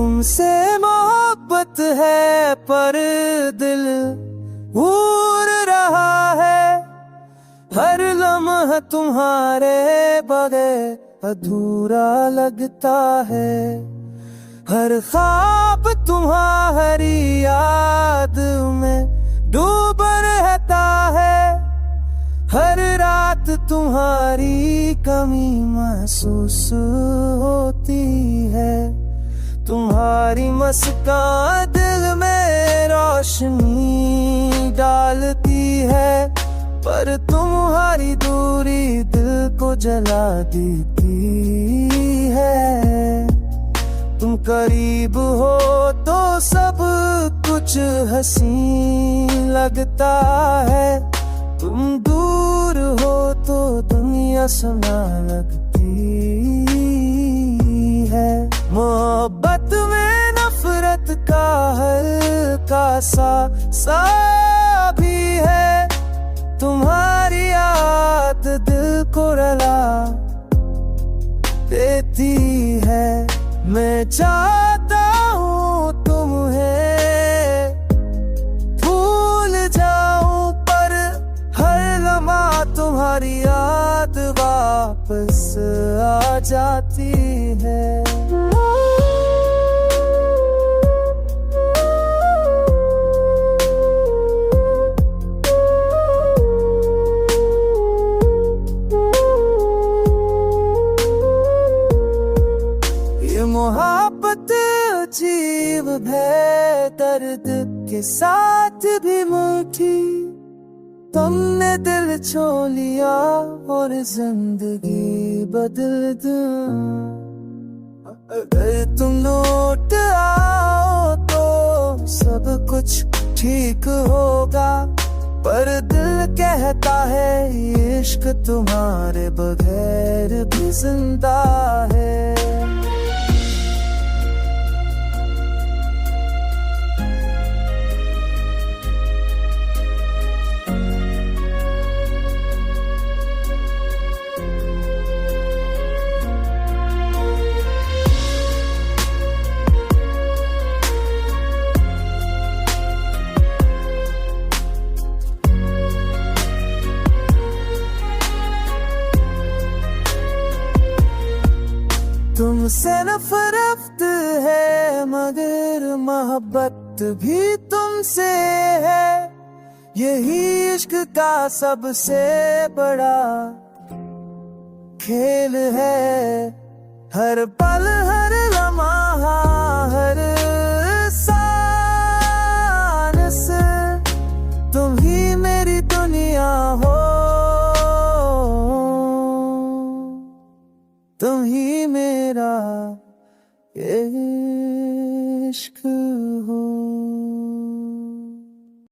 तुमसे मोहब्बत है पर दिल घूर रहा है। हर लम्हा तुम्हारे बगैर अधूरा लगता है। हर ख्वाब तुम्हारी याद में डूब रहता है। हर रात तुम्हारी कमी महसूस होती है। तुम्हारी मुस्कान दिल में रोशनी डालती है, पर तुम्हारी दूरी दिल को जला देती है। तुम करीब हो तो सब कुछ हसीन लगता है। तुम दूर हो तो दुनिया सुना लगती है। मोहब्बत में नफरत का हल्का सा भी है। तुम्हारी याद दिल को रुला देती है। मैं चाहता हूँ तुम्हें भूल जाऊं, पर हर लम्हा तुम्हारी याद वापस आ जाती है। मोहब्बत अजीब है, दर्द के साथ भी मीठी। तुमने दिल छोड़ लिया और जिंदगी बदल दी। अगर तुम लौट आओ तो सब कुछ ठीक होगा, पर दिल कहता है इश्क तुम्हारे बगैर भी जिंदा है। तुमसे नफरत है मगर मोहब्बत भी तुमसे है। यही इश्क का सबसे बड़ा खेल है। हर पल हर लम्हा हर सांस तुम ही मेरी दुनिया हो। तुम ही मेरा इश्क हो।